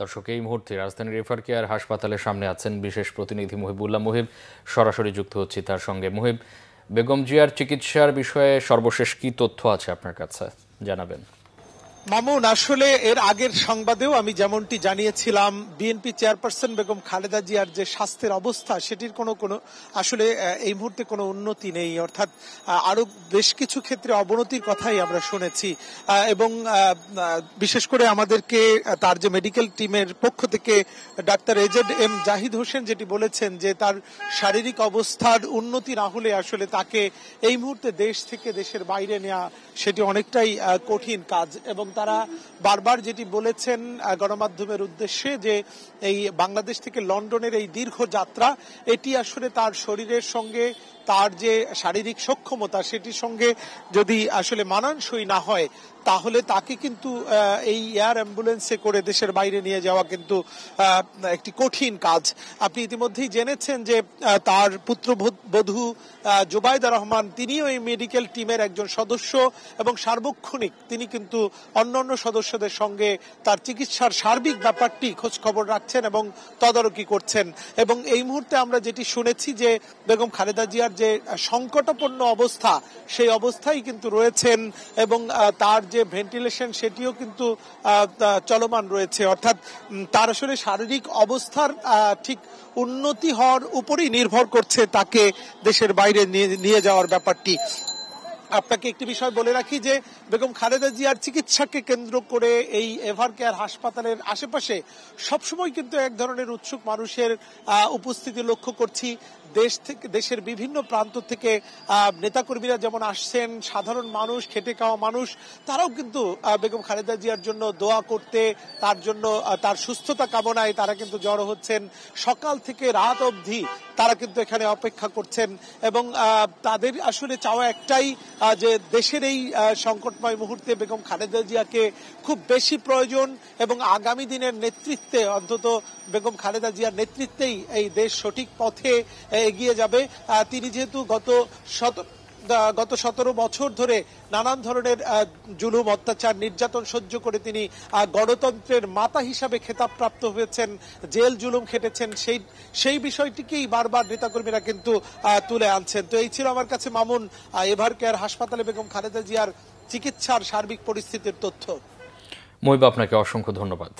দর্শক, এই মুহূর্তে রাজধানীর রেফার কেয়ার হাসপাতালের সামনে আছেন বিশেষ প্রতিনিধি মুহিবুল্লাহ মুহিব। সরাসরি যুক্ত হচ্ছি তার সঙ্গে। মুহিব, বেগম জিয়ার চিকিৎসার বিষয়ে সর্বশেষ কি তথ্য আছে আপনার কাছে, জানাবেন। মামুন, আসলে এর আগের সংবাদেও আমি যেমনটি জানিয়েছিলাম, বিএনপি চেয়ারপারসন বেগম খালেদা জিয়ার যে স্বাস্থ্যের অবস্থা সেটির কোনো আসলে এই মুহূর্তে কোনো উন্নতি নেই, অর্থাৎ আরো বেশ কিছু ক্ষেত্রে অবনতির কথাই আমরা শুনেছি। এবং বিশেষ করে আমাদেরকে তার যে মেডিকেল টিমের পক্ষ থেকে ডাক্তার এজেড জাহিদ হোসেন যেটি বলেছেন যে তার শারীরিক অবস্থার উন্নতি না হলে আসলে তাকে এই মুহূর্তে দেশ থেকে দেশের বাইরে নেওয়া সেটি অনেকটাই কঠিন কাজ। এবং তারা বারবার যেটি বলেছেন গণমাধ্যমের উদ্দেশ্যে যে এই বাংলাদেশ থেকে লন্ডনের এই দীর্ঘ যাত্রা, এটি আসলে তার শরীরের সঙ্গে তার যে শারীরিক সক্ষমতা সেটির সঙ্গে যদি আসলে মানানসই না হয় তাহলে তাকে কিন্তু এই এয়ার অ্যাম্বুলেন্সে করে দেশের বাইরে নিয়ে যাওয়া কিন্তু একটি কঠিন কাজ। আপনি ইতিমধ্যেই জেনেছেন যে তার পুত্রবধূ জুবাইদা রহমান, তিনিও এই মেডিকেল টিমের একজন সদস্য এবং সার্বক্ষণিক তিনি কিন্তু অন্যান্য সদস্যদের সঙ্গে তার চিকিৎসার সার্বিক ব্যাপারটি খোঁজ খবর রাখছেন এবং তদারকি করছেন। এবং এই মুহূর্তে আমরা যেটি শুনেছি যে বেগম খালেদা জিয়ার যে সংকটাপন্ন অবস্থা, সেই অবস্থায় কিন্তু রয়েছেন এবং তার যে ভেন্টিলেশন সেটিও কিন্তু চলমান রয়েছে। অর্থাৎ তার আসলে শারীরিক অবস্থার ঠিক উন্নতি হওয়ার উপরই নির্ভর করছে তাকে দেশের বাইরে নিয়ে যাওয়ার ব্যাপারটি। আপনাকে একটি বিষয় বলে রাখি যে বেগম খালেদা জিয়ার চিকিৎসাকে কেন্দ্র করে এই এভার কেয়ার হাসপাতালের আশেপাশে সবসময় কিন্তু এক ধরনের উৎসুক মানুষের উপস্থিতি লক্ষ্য করছি। দেশের বিভিন্ন প্রান্ত থেকে নেতাকর্মীরা যেমন আসছেন, সাধারণ মানুষ, খেটে খাওয়া মানুষ, তারাও কিন্তু বেগম খালেদা জিয়ার জন্য দোয়া করতে, তার জন্য তার সুস্থতা কামনায় তারা কিন্তু জড়ো হচ্ছেন। সকাল থেকে রাত অবধি তারা কিন্তু এখানে অপেক্ষা করছেন এবং তাদের আসলে চাওয়া একটাই যে দেশের এই সংকটময় মুহূর্তে বেগম খালেদা জিয়াকে খুব বেশি প্রয়োজন এবং আগামী দিনের নেতৃত্বে, অন্তত বেগম খালেদা জিয়ার নেতৃত্বেই এই দেশ সঠিক পথে এগিয়ে যাবে। তিনি যেহেতু গত 17 বছর ধরে নানান ধরনের জুলুম, অত্যাচার, নির্যাতন সহ্য করে তিনি গণতন্ত্রের মাতা হিসাবে খেতাবপ্রাপ্ত হয়েছেন, জেল জুলুম খেটেছেন, সেই বিষয়টিকেই বারবার নেতাকর্মীরা কিন্তু তুলে আনছেন। তো এই ছিল আমার কাছে মামুন এভার কেয়ার হাসপাতালে বেগম খালেদা জিয়ার চিকিৎসার সার্বিক পরিস্থিতির তথ্য। মুহিব, আপনাকে অসংখ্য ধন্যবাদ।